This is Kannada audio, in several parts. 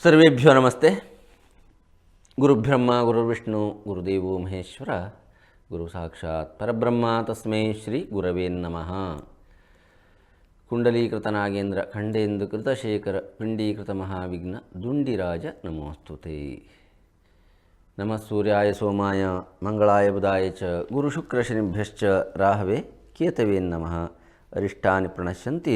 ಸರ್ವೇಭ್ಯೋ ನಮಸ್ತೆ. ಗುರುಬ್ರಹ್ಮ ಗುರುರ್ವಿಷ್ಣು ಗುರುದೇವೋ ಮಹೇಶ್ವರ, ಗುರು ಸಾಕ್ಷಾತ್ ಪರಬ್ರಹ್ಮ ತಸ್ಮೈ ಶ್ರೀ ಗುರವೇ ನಮಃ. ಕುಂಡಲೀಕೃತ ನಾಗೇಂದ್ರ ಖಂಡೇಂದು ಕೃತಶೇಖರ ಪಿಂಡೀಕೃತ ಮಹಾವಿಘ್ನ ದುಂಡಿರಾಜ ನಮೋಸ್ತುತೆ. ನಮಃ ಸೂರ್ಯಾಯ ಸೋಮಾಯ ಮಂಗಳಾಯ ಬುಧಾಯ ಚ ಗುರುಶುಕ್ರಶನಿಭ್ಯಶ್ಚ ರಾಹವೇ ಕೇತವೇ ನಮಃ. ಅರಿಷ್ಟಾನಿ ಪ್ರಣಶ್ಯಂತಿ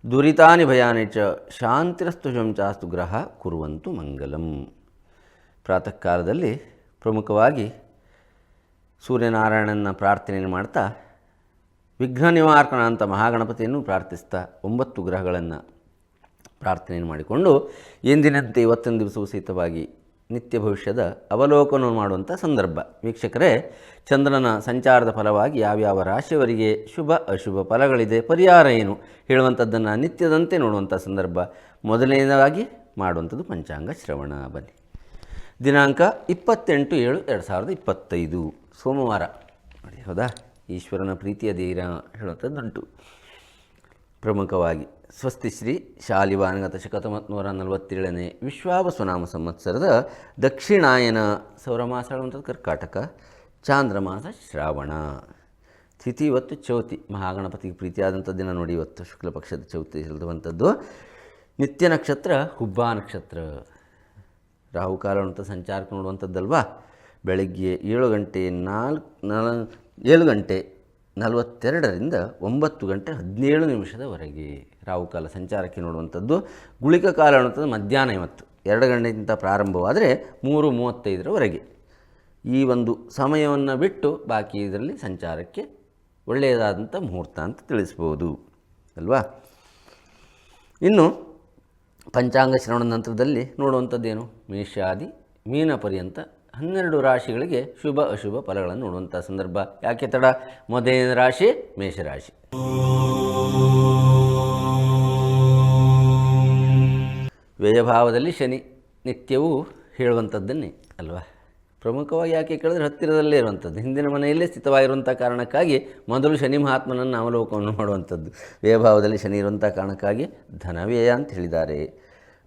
ದುರಿತಾನಿ ಭಯಾನಿ ಚ ಶಾಂತಿರಸ್ತು ಶಂಚಾಸ್ತು ಗ್ರಹ ಕುರುವಂತು ಮಂಗಲಂ. ಪ್ರಾತಃ ಕಾಲದಲ್ಲಿ ಪ್ರಮುಖವಾಗಿ ಸೂರ್ಯನಾರಾಯಣನ ಪ್ರಾರ್ಥನೆಯನ್ನು ಮಾಡ್ತಾ ವಿಘ್ನ ನಿವಾರಕನ ಅಂತ ಮಹಾಗಣಪತಿಯನ್ನು ಪ್ರಾರ್ಥಿಸ್ತಾ 9 ಗ್ರಹಗಳನ್ನು ಪ್ರಾರ್ಥನೆಯನ್ನು ಮಾಡಿಕೊಂಡು ಎಂದಿನಂತೆ ಇವತ್ತಿನ ದಿವಸವೂ ಸಹಿತವಾಗಿ ನಿತ್ಯ ಭವಿಷ್ಯದ ಅವಲೋಕನವನ್ನು ಮಾಡುವಂಥ ಸಂದರ್ಭ. ವೀಕ್ಷಕರೇ, ಚಂದ್ರನ ಸಂಚಾರದ ಫಲವಾಗಿ ಯಾವ್ಯಾವ ರಾಶಿಯವರಿಗೆ ಶುಭ ಅಶುಭ ಫಲಗಳಿದೆ, ಪರಿಹಾರ ಏನು ಹೇಳುವಂಥದ್ದನ್ನು ನಿತ್ಯದಂತೆ ನೋಡುವಂಥ ಸಂದರ್ಭ. ಮೊದಲನೇದಾಗಿ ಮಾಡುವಂಥದ್ದು ಪಂಚಾಂಗ ಶ್ರವಣ. ಬನ್ನಿ. ದಿನಾಂಕ 28/7/2025 ಸೋಮವಾರ. ನೋಡಿ, ಹೌದಾ? ಈಶ್ವರನ ಪ್ರೀತಿಯ ದಿನ ಹೇಳುವಂಥದ್ದುಂಟು. ಪ್ರಮುಖವಾಗಿ ಸ್ವಸ್ತಿ ಶ್ರೀ ಶಾಲಿವಾನಗತ ಶಕ 1947ನೇ ವಿಶ್ವಾವಸುನಾಮ ಸಂವತ್ಸರದ ದಕ್ಷಿಣಾಯನ ಸೌರಮಾಸ ಹೇಳುವಂಥದ್ದು ಕರ್ಕಾಟಕ, ಚಾಂದ್ರಮಾಸ ಶ್ರಾವಣ. ತಿಥಿ ಇವತ್ತು ಚೌತಿ, ಮಹಾಗಣಪತಿಗೆ ಪ್ರೀತಿಯಾದಂಥ ದಿನ ನೋಡಿ. ಇವತ್ತು ಶುಕ್ಲ ಪಕ್ಷದ ಚೌತಿ ಇರುವಂಥದ್ದು. ನಿತ್ಯ ನಕ್ಷತ್ರ ಹುಬ್ಬಾ ನಕ್ಷತ್ರ. ರಾಹುಕಾಲ ಅಂತ ಸಂಚಾರಕ್ಕೆ ನೋಡುವಂಥದ್ದಲ್ವಾ. ಬೆಳಗ್ಗೆ 7:42ರಿಂದ 9:17 ರಾಹುಕಾಲ ಸಂಚಾರಕ್ಕೆ ನೋಡುವಂಥದ್ದು. ಗುಳಿಕ ಕಾಲ ಅನ್ನುವಂಥದ್ದು ಮಧ್ಯಾಹ್ನ ಇವತ್ತು 2 ಗಂಟೆಗಿಂತ ಪ್ರಾರಂಭವಾದರೆ 3:35 ಈ ಒಂದು ಸಮಯವನ್ನು ಬಿಟ್ಟು ಬಾಕಿ ಇದರಲ್ಲಿ ಸಂಚಾರಕ್ಕೆ ಒಳ್ಳೆಯದಾದಂಥ ಮುಹೂರ್ತ ಅಂತ ತಿಳಿಸ್ಬೋದು ಅಲ್ವಾ. ಇನ್ನು ಪಂಚಾಂಗ ಶ್ರವಣ ನಂತರದಲ್ಲಿ ನೋಡುವಂಥದ್ದೇನು? ಮೇಷಾದಿ ಮೀನ ಪರ್ಯಂತ 12 ರಾಶಿಗಳಿಗೆ ಶುಭ ಅಶುಭ ಫಲಗಳನ್ನು ನೋಡುವಂಥ ಸಂದರ್ಭ. ಯಾಕೆ ತಡ? ಮೊದಲನೇ ರಾಶಿ ಮೇಷರಾಶಿ. ವ್ಯಯಭಾವದಲ್ಲಿ ಶನಿ ನಿತ್ಯವೂ ಹೇಳುವಂಥದ್ದನ್ನೇ ಅಲ್ವಾ. ಪ್ರಮುಖವಾಗಿ ಯಾಕೆ ಕೇಳಿದ್ರೆ ಹತ್ತಿರದಲ್ಲೇ ಇರುವಂಥದ್ದು, ಹಿಂದಿನ ಮನೆಯಲ್ಲೇ ಸ್ಥಿತವಾಗಿರುವಂಥ ಕಾರಣಕ್ಕಾಗಿ ಮೊದಲು ಶನಿ ಮಹಾತ್ಮನನ್ನು ಅವಲೋಕನವನ್ನು ಮಾಡುವಂಥದ್ದು. ವ್ಯಯಭಾವದಲ್ಲಿ ಶನಿ ಇರುವಂಥ ಕಾರಣಕ್ಕಾಗಿ ಧನವ್ಯಯ ಅಂತ ಹೇಳಿದ್ದಾರೆ.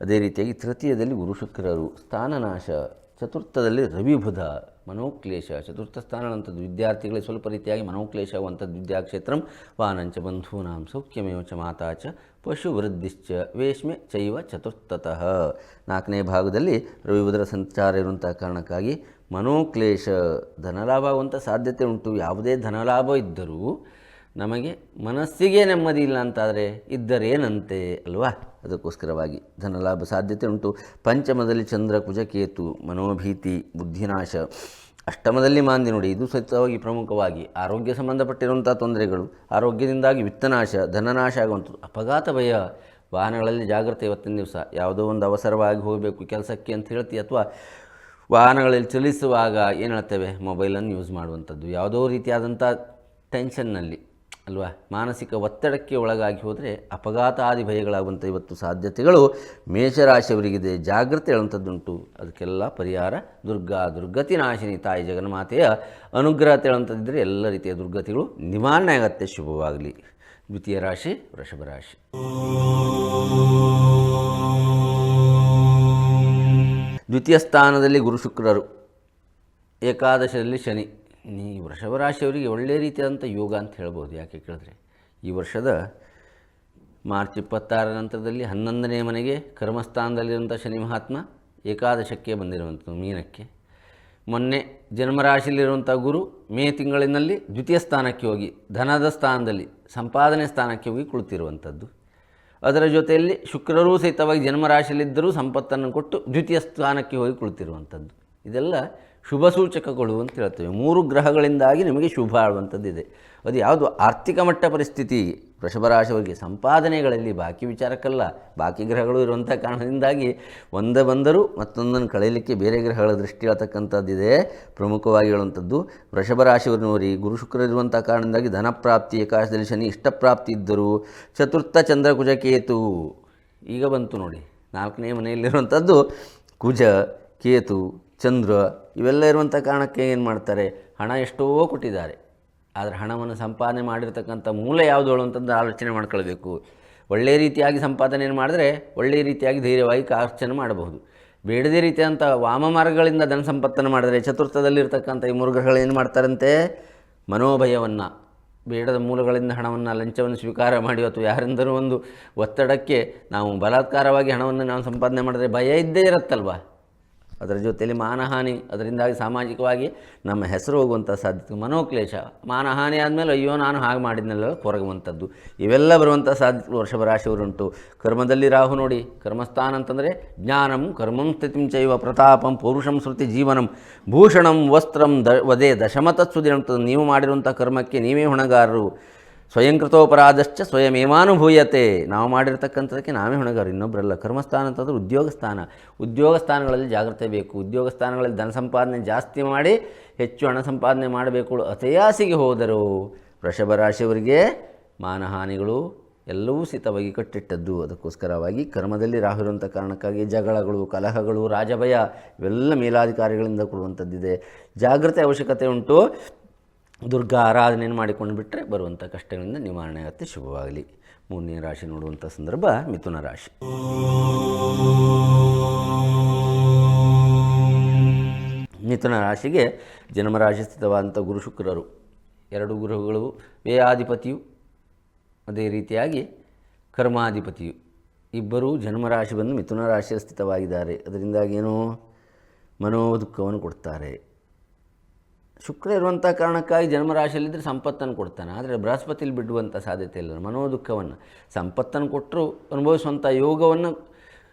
ಅದೇ ರೀತಿಯಾಗಿ ತೃತೀಯದಲ್ಲಿ ಗುರು ಶುಕ್ರರು, ಸ್ಥಾನನಾಶ. ಚತುರ್ಥದಲ್ಲಿ ರವಿ ಬುಧ, ಮನೋಕ್ಲೇಶ. ಚತುರ್ಥ ಸ್ಥಾನ ಅನ್ನುವಂಥದ್ದು ವಿದ್ಯಾರ್ಥಿಗಳಿಗೆ ಸ್ವಲ್ಪ ರೀತಿಯಾಗಿ ಮನೋಕ್ಲೇಶ ಆಗುವಂಥದ್ದು. ವಿದ್ಯಾಕ್ಷೇತ್ರಂ ವಾನಂಚ ಬಂಧೂನಾಂ ಸೌಖ್ಯಮೇವ ಚ ಮಾತಾ ಚ ಪಶು ವೃದ್ಧಿಶ್ಚ ವೇಶ್ಮೆ ಚೈವ ಚತುರ್ಥತಃ. 4ನೇ ಭಾಗದಲ್ಲಿ ರವಿ ಬುಧರ ಸಂಚಾರ ಇರುವಂಥ ಕಾರಣಕ್ಕಾಗಿ ಮನೋಕ್ಲೇಶ. ಧನಲಾಭ ಆಗುವಂಥ ಸಾಧ್ಯತೆ ಉಂಟು. ಯಾವುದೇ ಧನಲಾಭ ಇದ್ದರೂ ನಮಗೆ ಮನಸ್ಸಿಗೆ ನೆಮ್ಮದಿ ಇಲ್ಲ ಅಂತಾದರೆ ಇದ್ದರೇನಂತೆ ಅಲ್ವಾ. ಅದಕ್ಕೋಸ್ಕರವಾಗಿ ಧನಲಾಭ ಸಾಧ್ಯತೆ ಉಂಟು. ಪಂಚಮದಲ್ಲಿ ಚಂದ್ರ ಕುಜಕೇತು, ಮನೋಭೀತಿ, ಬುದ್ಧಿನಾಶ. ಅಷ್ಟಮದಲ್ಲಿ ಮಾಂದಿ ನೋಡಿ, ಇದು ಸಹಿತವಾಗಿ ಪ್ರಮುಖವಾಗಿ ಆರೋಗ್ಯ ಸಂಬಂಧಪಟ್ಟಿರುವಂಥ ತೊಂದರೆಗಳು. ಆರೋಗ್ಯದಿಂದಾಗಿ ವಿತ್ತನಾಶ, ಧನನಾಶ ಆಗುವಂಥದ್ದು. ಅಪಘಾತ ಭಯ. ವಾಹನಗಳಲ್ಲಿ ಜಾಗ್ರತೆ. ಇವತ್ತಿನ ದಿವಸ ಯಾವುದೋ ಒಂದು ಅವಸರವಾಗಿ ಹೋಗಬೇಕು ಕೆಲಸಕ್ಕೆ ಅಂತ ಹೇಳ್ತೀವಿ, ಅಥವಾ ವಾಹನಗಳಲ್ಲಿ ಚಲಿಸುವಾಗ ಏನು ಹೇಳ್ತೇವೆ, ಮೊಬೈಲನ್ನು ಯೂಸ್ ಮಾಡುವಂಥದ್ದು. ಯಾವುದೋ ರೀತಿಯಾದಂಥ ಟೆನ್ಷನ್ನಲ್ಲಿ ಅಲ್ವಾ, ಮಾನಸಿಕ ಒತ್ತಡಕ್ಕೆ ಒಳಗಾಗಿ ಹೋದರೆ ಅಪಘಾತ ಆದಿ ಭಯಗಳಾಗುವಂಥ ಇವತ್ತು ಸಾಧ್ಯತೆಗಳು ಮೇಷರಾಶಿಯವರಿಗಿದೆ. ಜಾಗ್ರತೆ ಹೇಳುವಂಥದ್ದುಂಟು. ಅದಕ್ಕೆಲ್ಲ ಪರಿಹಾರ ದುರ್ಗತಿ ನಾಶಿನಿ ತಾಯಿ ಜಗನ್ಮಾತೆಯ ಅನುಗ್ರಹ ಹೇಳುವಂಥದ್ದಿದ್ದರೆ ಎಲ್ಲ ರೀತಿಯ ದುರ್ಗತಿಗಳು ನಿವಾರಣೆ ಆಗುತ್ತೆ. ಶುಭವಾಗಲಿ. ದ್ವಿತೀಯ ರಾಶಿ ವೃಷಭ ರಾಶಿ. ದ್ವಿತೀಯ ಸ್ಥಾನದಲ್ಲಿ ಗುರು ಶುಕ್ರರು, ಏಕಾದಶದಲ್ಲಿ ಶನಿ. ಈ ವೃಷಭ ರಾಶಿಯವರಿಗೆ ಒಳ್ಳೆಯ ರೀತಿಯಾದಂಥ ಯೋಗ ಅಂತ ಹೇಳ್ಬೋದು. ಯಾಕೆ ಕೇಳಿದ್ರೆ ಈ ವರ್ಷದ ಮಾರ್ಚ್ 26 ನಂತರದಲ್ಲಿ 11ನೇ ಮನೆಗೆ ಕರ್ಮಸ್ಥಾನದಲ್ಲಿರುವಂಥ ಶನಿ ಮಹಾತ್ಮ ಏಕಾದಶಕ್ಕೆ ಬಂದಿರುವಂಥದ್ದು, ಮೀನಕ್ಕೆ. ಮೊನ್ನೆ ಜನ್ಮರಾಶಿಯಲ್ಲಿರುವಂಥ ಗುರು ಮೇ ತಿಂಗಳಿನಲ್ಲಿ ದ್ವಿತೀಯ ಸ್ಥಾನಕ್ಕೆ ಹೋಗಿ ಧನದ ಸ್ಥಾನದಲ್ಲಿ ಸಂಪಾದನೆ ಸ್ಥಾನಕ್ಕೆ ಹೋಗಿ ಕುಳಿತಿರುವಂಥದ್ದು. ಅದರ ಜೊತೆಯಲ್ಲಿ ಶುಕ್ರರೂ ಸಹಿತವಾಗಿ ಜನ್ಮರಾಶಿಯಲ್ಲಿದ್ದರೂ ಸಂಪತ್ತನ್ನು ಕೊಟ್ಟು ದ್ವಿತೀಯ ಸ್ಥಾನಕ್ಕೆ ಹೋಗಿ ಕುಳಿತಿರುವಂಥದ್ದು. ಇದೆಲ್ಲ ಶುಭ ಸೂಚಕಗಳು ಅಂತ ಹೇಳ್ತೇವೆ. 3 ಗ್ರಹಗಳಿಂದಾಗಿ ನಿಮಗೆ ಶುಭ ಆಡುವಂಥದ್ದಿದೆ. ಅದು ಯಾವುದು? ಆರ್ಥಿಕ ಮಟ್ಟ ಪರಿಸ್ಥಿತಿ. ವೃಷಭರಾಶಿಯವರಿಗೆ ಸಂಪಾದನೆಗಳಲ್ಲಿ ಬಾಕಿ ವಿಚಾರಕ್ಕಲ್ಲ, ಬಾಕಿ ಗ್ರಹಗಳು ಇರುವಂಥ ಕಾರಣದಿಂದಾಗಿ ಒಂದೇ ಬಂದರೂ ಮತ್ತೊಂದನ್ನು ಕಳೆಯಲಿಕ್ಕೆ ಬೇರೆ ಗ್ರಹಗಳ ದೃಷ್ಟಿ ಹೇಳ್ತಕ್ಕಂಥದ್ದಿದೆ. ಪ್ರಮುಖವಾಗಿ ಹೇಳುವಂಥದ್ದು ವೃಷಭರಾಶಿಯವರಿನವರಿ ಗುರು ಶುಕ್ರ ಇರುವಂಥ ಕಾರಣದಿಂದಾಗಿ ಧನಪ್ರಾಪ್ತಿ. ಏಕಾದಶದಲ್ಲಿ ಶನಿ ಇಷ್ಟಪ್ರಾಪ್ತಿ ಇದ್ದರೂ. ಚತುರ್ಥ ಚಂದ್ರ ಕುಜ ಕೇತು ಈಗ ಬಂತು ನೋಡಿ. 4ನೇ ಮನೆಯಲ್ಲಿರುವಂಥದ್ದು ಕುಜ, ಕೇತು, ಚಂದ್ರ ಇವೆಲ್ಲ ಇರುವಂಥ ಕಾರಣಕ್ಕೆ ಏನು ಮಾಡ್ತಾರೆ, ಹಣ ಎಷ್ಟೋ ಕೊಟ್ಟಿದ್ದಾರೆ, ಆದರೆ ಹಣವನ್ನು ಸಂಪಾದನೆ ಮಾಡಿರ್ತಕ್ಕಂಥ ಮೂಲ ಯಾವುದು ಅಂತಂದು ಆಲೋಚನೆ ಮಾಡ್ಕೊಳ್ಬೇಕು. ಒಳ್ಳೆಯ ರೀತಿಯಾಗಿ ಸಂಪಾದನೆಯನ್ನು ಮಾಡಿದ್ರೆ ಒಳ್ಳೆಯ ರೀತಿಯಾಗಿ ಧೈರ್ಯವಾಗಿ ಖರ್ಚನ್ನು ಮಾಡಬಹುದು. ಬೇಡದೇ ರೀತಿಯಂಥ ವಾಮ ಮಾರ್ಗಗಳಿಂದ ಧನ ಸಂಪತ್ತನ್ನು ಮಾಡಿದರೆ ಚತುರ್ಥದಲ್ಲಿರ್ತಕ್ಕಂಥ ಈ ಮುರುಘಗಳು ಏನು ಮಾಡ್ತಾರಂತೆ, ಮನೋಭಯವನ್ನು, ಬೇಡದ ಮೂಲಗಳಿಂದ ಹಣವನ್ನು ಲಂಚವನ್ನು ಸ್ವೀಕಾರ ಮಾಡಿ ಅಥವಾ ಯಾರಿಂದಲೂ ಒಂದು ಒತ್ತಡಕ್ಕೆ ನಾವು ಬಲಾತ್ಕಾರವಾಗಿ ಹಣವನ್ನು ನಾವು ಸಂಪಾದನೆ ಮಾಡಿದ್ರೆ ಭಯ ಇದ್ದೇ ಇರುತ್ತಲ್ವ. ಅದರ ಜೊತೆಯಲ್ಲಿ ಮಾನಹಾನಿ, ಅದರಿಂದಾಗಿ ಸಾಮಾಜಿಕವಾಗಿ ನಮ್ಮ ಹೆಸರು ಹೋಗುವಂಥ ಸಾಧ್ಯತೆ, ಮನೋಕ್ಲೇಶ, ಮಾನಹಾನಿ ಆದಮೇಲೆ ಅಯ್ಯೋ ನಾನು ಹಾಗೆ ಮಾಡಿದ್ನೆಲ್ಲ ಕೊರಗುವಂಥದ್ದು, ಇವೆಲ್ಲ ಬರುವಂಥ ಸಾಧ್ಯತೆ ವೃಷಭ ರಾಶಿಯವರುಂಟು. ಕರ್ಮದಲ್ಲಿ ರಾಹು ನೋಡಿ, ಕರ್ಮಸ್ಥಾನ ಅಂತಂದರೆ ಜ್ಞಾನಂ ಕರ್ಮಂ ಸ್ಥಿತಿಂ ಚೈವ ಪ್ರತಾಪಂ ಪೌರುಷಂ ಶ್ರುತಿ ಜೀವನಂ ಭೂಷಣಂ ವಸ್ತ್ರಂ ವದೇ ದಶಮತತ್ಸುದಿನ. ನೀವು ಮಾಡಿರುವಂಥ ಕರ್ಮಕ್ಕೆ ನೀವೇ ಹೊಣೆಗಾರರು. ಸ್ವಯಂಕೃತೋಪರಾಧಶ್ಚ ಸ್ವಯಮೇವಾನುಭೂಯತೆ. ನಾವು ಮಾಡಿರ್ತಕ್ಕಂಥದ್ದಕ್ಕೆ ನಾವೇ ಹೊಣೆಗಾರರು, ಇನ್ನೊಬ್ಬರಲ್ಲ. ಕರ್ಮಸ್ಥಾನ ಅಂತಂದ್ರೆ ಉದ್ಯೋಗ ಸ್ಥಾನ. ಉದ್ಯೋಗ ಸ್ಥಾನಗಳಲ್ಲಿ ಜಾಗ್ರತೆ ಬೇಕು. ಉದ್ಯೋಗ ಸ್ಥಾನಗಳಲ್ಲಿ ಧನ ಸಂಪಾದನೆ ಜಾಸ್ತಿ ಮಾಡಿ ಹೆಚ್ಚು ಹಣ ಸಂಪಾದನೆ ಮಾಡಬೇಕು. ಅತಯಾಸಿಗೆ ಹೋದರು ವೃಷಭ ರಾಶಿಯವರಿಗೆ ಮಾನಹಾನಿಗಳು ಎಲ್ಲವೂ ಸಿತವಾಗಿ ಕಟ್ಟಿಟ್ಟದ್ದು. ಅದಕ್ಕೋಸ್ಕರವಾಗಿ ಕರ್ಮದಲ್ಲಿ ರಾಹು ಇರುವಂಥ ಕಾರಣಕ್ಕಾಗಿ ಜಗಳಗಳು, ಕಲಹಗಳು, ರಾಜಭಯ ಇವೆಲ್ಲ ಮೇಲಾಧಿಕಾರಿಗಳಿಂದ ಕೊಡುವಂಥದ್ದಿದೆ. ಜಾಗ್ರತೆ ಅವಶ್ಯಕತೆ ಉಂಟು. ದುರ್ಗಾ ಆರಾಧನೆಯನ್ನು ಮಾಡಿಕೊಂಡು ಬಿಟ್ಟರೆ ಬರುವಂಥ ಕಷ್ಟಗಳಿಂದ ನಿವಾರಣೆ ಆಗುತ್ತೆ. ಶುಭವಾಗಲಿ. ಮೂರನೇ ರಾಶಿ ನೋಡುವಂಥ ಸಂದರ್ಭ ಮಿಥುನ ರಾಶಿ. ಮಿಥುನ ರಾಶಿಗೆ ಜನ್ಮರಾಶಿ ಸ್ಥಿತವಾದಂಥ ಗುರು ಶುಕ್ರರು, ಎರಡು ಗುರುಗಳು, ವ್ಯಯಾಧಿಪತಿಯು ಅದೇ ರೀತಿಯಾಗಿ ಕರ್ಮಾಧಿಪತಿಯು ಇಬ್ಬರೂ ಜನ್ಮರಾಶಿ ಬಂದು ಮಿಥುನ ರಾಶಿಯ ಸ್ಥಿತವಾಗಿದ್ದಾರೆ. ಅದರಿಂದಾಗಿ ಏನು ಮನೋದುಃಖವನ್ನು ಕೊಡ್ತಾರೆ. ಶುಕ್ರ ಇರುವಂಥ ಕಾರಣಕ್ಕಾಗಿ ಜನ್ಮರಾಶಿಯಲ್ಲಿದ್ದರೆ ಸಂಪತ್ತನ್ನು ಕೊಡ್ತಾನೆ. ಆದರೆ ಬೃಹಸ್ಪತಿಲಿ ಬಿಡುವಂಥ ಸಾಧ್ಯತೆ ಇಲ್ಲ. ಮನೋದುಃಖವನ್ನು, ಸಂಪತ್ತನ್ನು ಕೊಟ್ಟರು ಅನುಭವಿಸುವಂಥ ಯೋಗವನ್ನು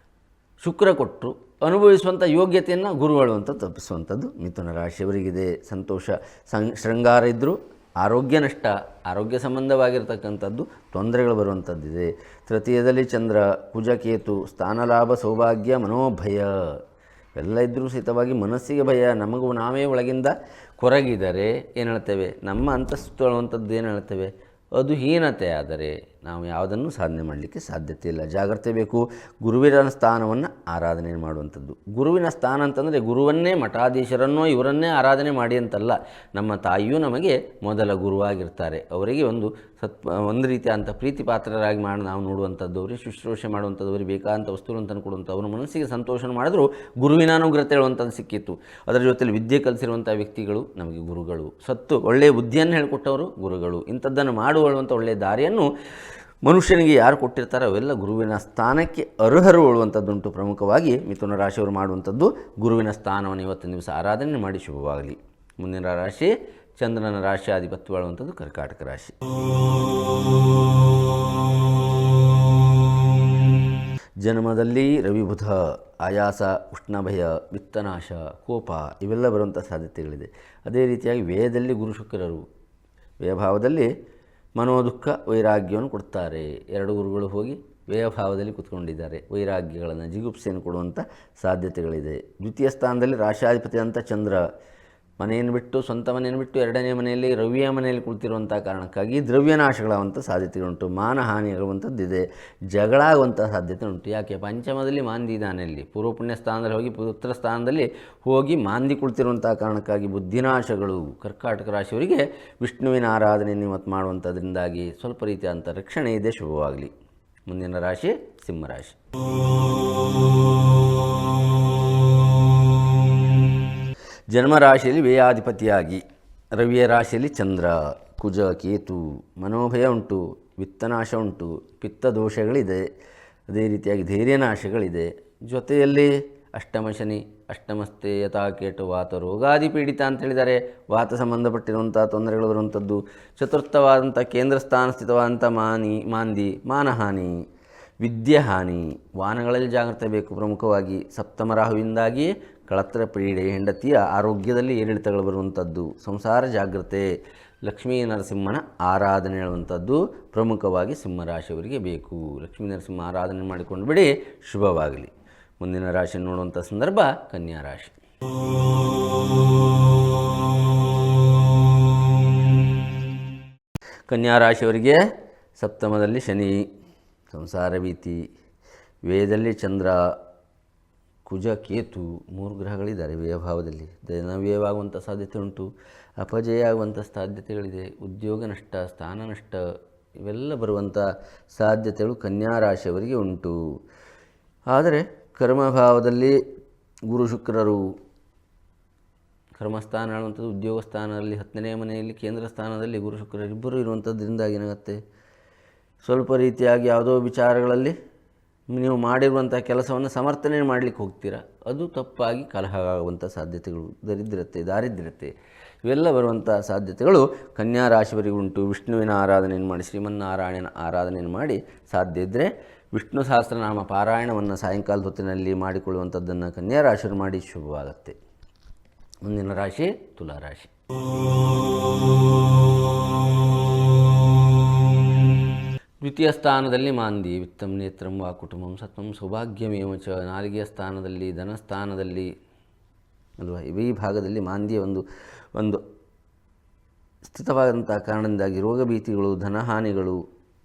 ಶುಕ್ರ ಕೊಟ್ಟರು, ಅನುಭವಿಸುವಂಥ ಯೋಗ್ಯತೆಯನ್ನು ಗುರುಗಳು ಅಂತ ತಪ್ಪಿಸುವಂಥದ್ದು ಮಿಥುನ ರಾಶಿಯವರಿಗಿದೆ. ಸಂತೋಷ ಶೃಂಗಾರ ಇದ್ದರೂ ಆರೋಗ್ಯ ನಷ್ಟ, ಆರೋಗ್ಯ ಸಂಬಂಧವಾಗಿರ್ತಕ್ಕಂಥದ್ದು ತೊಂದರೆಗಳು ಬರುವಂಥದ್ದಿದೆ. ತೃತೀಯದಲ್ಲಿ ಚಂದ್ರ, ಕುಜಕೇತು, ಸ್ಥಾನಲಾಭ, ಸೌಭಾಗ್ಯ, ಮನೋಭಯ ಎಲ್ಲ ಇದ್ದರೂ ಸಹಿತವಾಗಿ ಮನಸ್ಸಿಗೆ ಭಯ. ನಮಗೂ ನಾವೇ ಒಳಗಿಂದ ಕೊರಗಿದರೆ ಏನು ಹೇಳ್ತೇವೆ, ನಮ್ಮ ಅಂತಸ್ತು ಅನ್ನುವಂಥದ್ದು ಏನು ಹೇಳ್ತೇವೆ, ಅದು ಹೀನತೆ. ಆದರೆ ನಾವು ಯಾವುದನ್ನು ಸಾಧನೆ ಮಾಡಲಿಕ್ಕೆ ಸಾಧ್ಯತೆ ಇಲ್ಲ. ಜಾಗ್ರತೆ ಬೇಕು. ಗುರುವಿನ ಸ್ಥಾನವನ್ನು ಆರಾಧನೆ ಮಾಡುವಂಥದ್ದು. ಗುರುವಿನ ಸ್ಥಾನ ಅಂತಂದರೆ ಗುರುವನ್ನೇ, ಮಠಾಧೀಶರನ್ನೋ ಇವರನ್ನೇ ಆರಾಧನೆ ಮಾಡಿ ಅಂತಲ್ಲ. ನಮ್ಮ ತಾಯಿಯೂ ನಮಗೆ ಮೊದಲ ಗುರುವಾಗಿರ್ತಾರೆ. ಅವರಿಗೆ ಒಂದು ರೀತಿಯಾದಂಥ ಪ್ರೀತಿ ಪಾತ್ರರಾಗಿ ಮಾಡಿ ನಾವು ನೋಡುವಂಥದ್ದು, ಅವರಿಗೆ ಶುಶ್ರೂಷೆ ಮಾಡುವಂಥದ್ದು, ಅವರಿಗೆ ಬೇಕಾದಂಥ ವಸ್ತುಗಳನ್ನು ತಂದು ಕೊಡುವಂಥ, ಅವರ ಮನಸ್ಸಿಗೆ ಸಂತೋಷ ಮಾಡಿದ್ರು ಗುರುವಿನ ಅನುಗ್ರತೆ ಹೇಳುವಂಥದ್ದು ಸಿಕ್ಕಿತ್ತು. ಅದರ ಜೊತೆಯಲ್ಲಿ ವಿದ್ಯೆ ಕಲಿಸಿರುವಂಥ ವ್ಯಕ್ತಿಗಳು ನಮಗೆ ಗುರುಗಳು. ಒಳ್ಳೆಯ ಬುದ್ಧಿಯನ್ನು ಹೇಳಿಕೊಟ್ಟವರು ಗುರುಗಳು. ಇಂಥದ್ದನ್ನು ಮಾಡುವಂಥ ಒಳ್ಳೆಯ ದಾರಿಯನ್ನು ಮನುಷ್ಯನಿಗೆ ಯಾರು ಕೊಟ್ಟಿರ್ತಾರೋ ಅವೆಲ್ಲ ಗುರುವಿನ ಸ್ಥಾನಕ್ಕೆ ಅರ್ಹರು ಉಳ್ಳುವಂಥದ್ದುಂಟು. ಪ್ರಮುಖವಾಗಿ ಮಿಥುನ ರಾಶಿಯವರು ಮಾಡುವಂಥದ್ದು ಗುರುವಿನ ಸ್ಥಾನವನ್ನು ಇವತ್ತಿನ ದಿವಸ ಆರಾಧನೆ ಮಾಡಿ ಶುಭವಾಗಲಿ. ಮುಂದಿನ ರಾಶಿ ಚಂದ್ರನ ರಾಶಿ ಆಧಿಪತ್ಯ ಆಳುವಂಥದ್ದು ಕರ್ಕಾಟಕ ರಾಶಿ. ಜನ್ಮದಲ್ಲಿ ರವಿ ಬುಧ, ಆಯಾಸ, ಉಷ್ಣಭಯ, ವಿತ್ತನಾಶ, ಕೋಪ ಇವೆಲ್ಲ ಬರುವಂಥ ಸಾಧ್ಯತೆಗಳಿದೆ. ಅದೇ ರೀತಿಯಾಗಿ ವ್ಯಯದಲ್ಲಿ ಗುರು ಶುಕ್ರರು, ವ್ಯಯಭಾವದಲ್ಲಿ ಮನೋದುಃಖ, ವೈರಾಗ್ಯವನ್ನು ಕೊಡ್ತಾರೆ. ಎರಡು ಗುರುಗಳು ಹೋಗಿ ವ್ಯಯಭಾವದಲ್ಲಿ ಕೂತ್ಕೊಂಡಿದ್ದಾರೆ. ವೈರಾಗ್ಯಗಳನ್ನು, ಜಿಗುಪ್ಸೆಯನ್ನು ಕೊಡುವಂಥ ಸಾಧ್ಯತೆಗಳಿದೆ. ದ್ವಿತೀಯ ಸ್ಥಾನದಲ್ಲಿ ರಾಶಾಧಿಪತಿ ಅಂತ ಚಂದ್ರ, ಮನೆಯನ್ನು ಬಿಟ್ಟು, ಸ್ವಂತ ಮನೆಯನ್ನು ಬಿಟ್ಟು ಎರಡನೇ ಮನೆಯಲ್ಲಿ ರವಿಯ ಮನೆಯಲ್ಲಿ ಕುಳಿತಿರುವಂಥ ಕಾರಣಕ್ಕಾಗಿ ದ್ರವ್ಯನಾಶಗಳಾಗುವಂಥ ಸಾಧ್ಯತೆಗಳುಂಟು. ಮಾನಹಾನಿಯಾಗುವಂಥದ್ದಿದೆ. ಜಗಳ ಆಗುವಂಥ ಸಾಧ್ಯತೆ ಉಂಟು. ಯಾಕೆ, ಪಂಚಮದಲ್ಲಿ ಮಾಂದಿ ಇದ್ದಾನೆಲ್ಲಿ, ಪೂರ್ವ ಪುಣ್ಯ ಸ್ಥಾನದಲ್ಲಿ ಹೋಗಿ ಪುತ್ರ ಸ್ಥಾನದಲ್ಲಿ ಹೋಗಿ ಮಾಂದಿ ಕುಳಿತಿರುವಂಥ ಕಾರಣಕ್ಕಾಗಿ ಬುದ್ಧಿನಾಶಗಳು. ಕರ್ಕಾಟಕ ರಾಶಿಯವರಿಗೆ ವಿಷ್ಣುವಿನ ಆರಾಧನೆಯನ್ನು ಇವತ್ತು ಮಾಡುವಂಥದ್ರಿಂದಾಗಿ ಸ್ವಲ್ಪ ರೀತಿಯಾದಂಥ ರಕ್ಷಣೆ ಇದೆ. ಶುಭವಾಗಲಿ. ಮುಂದಿನ ರಾಶಿ ಸಿಂಹರಾಶಿ. ಜನ್ಮರಾಶಿಯಲ್ಲಿ ವ್ಯಯಾಧಿಪತಿಯಾಗಿ ರವಿಯ ರಾಶಿಯಲ್ಲಿ ಚಂದ್ರ, ಕುಜ, ಕೇತು, ಮನೋಭಯ ಉಂಟು, ವಿತ್ತನಾಶ ಉಂಟು, ಪಿತ್ತದೋಷಗಳಿದೆ. ಅದೇ ರೀತಿಯಾಗಿ ಧೈರ್ಯನಾಶಗಳಿದೆ. ಜೊತೆಯಲ್ಲಿ ಅಷ್ಟಮ ಶನಿ, ಅಷ್ಟಮಸ್ತೆ ಯಥಾಕೇಟು ವಾತ ರೋಗಾದಿ ಪೀಡಿತ ಅಂತೇಳಿದ್ದಾರೆ. ವಾತ ಸಂಬಂಧಪಟ್ಟಿರುವಂಥ ತೊಂದರೆಗಳು ಬರುವಂಥದ್ದು. ಚತುರ್ಥವಾದಂಥ ಕೇಂದ್ರ ಸ್ಥಾನ ಸ್ಥಿತವಾದಂಥ ಮಾಂದಿ, ಮಾನಹಾನಿ, ವಿದ್ಯಾಹಾನಿ, ವಾಹನಗಳಲ್ಲಿ ಜಾಗ್ರತೆ ಬೇಕು. ಪ್ರಮುಖವಾಗಿ ಸಪ್ತಮ ರಾಹುವಿಂದಾಗಿ ಕಳತ್ರ ಪೀಡೆ, ಹೆಂಡತಿಯ ಆರೋಗ್ಯದಲ್ಲಿ ಏರಿಳಿತಗಳು ಬರುವಂಥದ್ದು. ಸಂಸಾರ ಜಾಗ್ರತೆ. ಲಕ್ಷ್ಮೀ ನರಸಿಂಹನ ಆರಾಧನೆ ಹೇಳುವಂಥದ್ದು ಪ್ರಮುಖವಾಗಿ ಸಿಂಹರಾಶಿಯವರಿಗೆ ಬೇಕು. ಲಕ್ಷ್ಮೀ ನರಸಿಂಹ ಆರಾಧನೆ ಮಾಡಿಕೊಂಡು ಬಿಡಿ, ಶುಭವಾಗಲಿ. ಮುಂದಿನ ರಾಶಿ ನೋಡುವಂಥ ಸಂದರ್ಭ ಕನ್ಯಾ ರಾಶಿ. ಕನ್ಯಾ ರಾಶಿಯವರಿಗೆ ಸಪ್ತಮದಲ್ಲಿ ಶನಿ, ಸಂಸಾರ ಭೀತಿ. ವ್ಯಯದಲ್ಲಿ ಚಂದ್ರ, ಕುಜ ಕೇತು 3 ಗ್ರಹಗಳಿದ್ದಾರೆ ವ್ಯಯಭಾವದಲ್ಲಿ. ಧನವ್ಯಯವಾಗುವಂಥ ಸಾಧ್ಯತೆ ಉಂಟು, ಅಪಜಯ ಆಗುವಂಥ ಸಾಧ್ಯತೆಗಳಿದೆ, ಉದ್ಯೋಗ ನಷ್ಟ, ಸ್ಥಾನ ನಷ್ಟ ಇವೆಲ್ಲ ಬರುವಂಥ ಸಾಧ್ಯತೆಗಳು ಕನ್ಯಾ ರಾಶಿಯವರಿಗೆ ಉಂಟು. ಆದರೆ ಕರ್ಮಭಾವದಲ್ಲಿ ಗುರು ಶುಕ್ರರು ಕರ್ಮಸ್ಥಾನ ಹೇಳುವಂಥದ್ದು ಉದ್ಯೋಗ ಸ್ಥಾನದಲ್ಲಿ 10ನೇ ಮನೆಯಲ್ಲಿ ಕೇಂದ್ರ ಸ್ಥಾನದಲ್ಲಿ ಗುರು ಶುಕ್ರರಿಬ್ಬರು ಇರುವಂಥದ್ರಿಂದ ಏನಾಗುತ್ತೆ, ಸ್ವಲ್ಪ ರೀತಿಯಾಗಿ ಯಾವುದೋ ವಿಚಾರಗಳಲ್ಲಿ ನೀವು ಮಾಡಿರುವಂಥ ಕೆಲಸವನ್ನು ಸಮರ್ಥನೆ ಮಾಡಲಿಕ್ಕೆ ಹೋಗ್ತೀರಾ, ಅದು ತಪ್ಪಾಗಿ ಕಲಹ ಆಗುವಂಥ ಸಾಧ್ಯತೆಗಳು, ದಾರಿದ್ರ್ಯತೆ ಇವೆಲ್ಲ ಬರುವಂಥ ಸಾಧ್ಯತೆಗಳು ಕನ್ಯಾ ರಾಶಿಯವರಿಗೆ ಉಂಟು. ವಿಷ್ಣುವಿನ ಆರಾಧನೆಯನ್ನು ಮಾಡಿ, ಶ್ರೀಮನ್ನಾರಾಯಣನ ಆರಾಧನೆಯನ್ನು ಮಾಡಿ, ಸಾಧ್ಯ ಇದ್ದರೆ ವಿಷ್ಣು ಸಹಸ್ರನಾಮ ಪಾರಾಯಣವನ್ನು ಸಾಯಂಕಾಲದ ಹೊತ್ತಿನಲ್ಲಿ ಮಾಡಿಕೊಳ್ಳುವಂಥದ್ದನ್ನು ಕನ್ಯಾ ರಾಶಿಯವರು ಮಾಡಿ ಶುಭವಾಗುತ್ತೆ. ಮುಂದಿನ ರಾಶಿ ತುಲಾರಾಶಿ. ದ್ವಿತೀಯ ಸ್ಥಾನದಲ್ಲಿ ಮಾಂದಿ, ವಿತ್ತಂ ನೇತ್ರಂ ವಾ ಕುಟುಂಬಂ ಸತ್ವಂ ಸೌಭಾಗ್ಯಮೇವ ಚ. ನಾಲಿಗೆಯ ಸ್ಥಾನದಲ್ಲಿ, ಧನಸ್ಥಾನದಲ್ಲಿ ಅಲ್ವಾ, ಈ ಭಾಗದಲ್ಲಿ ಮಾಂದಿಯ ಒಂದು ಸ್ಥಿತವಾದಂಥ ಕಾರಣದಿಂದಾಗಿ ರೋಗ ಭೀತಿಗಳು, ಧನಹಾನಿಗಳು,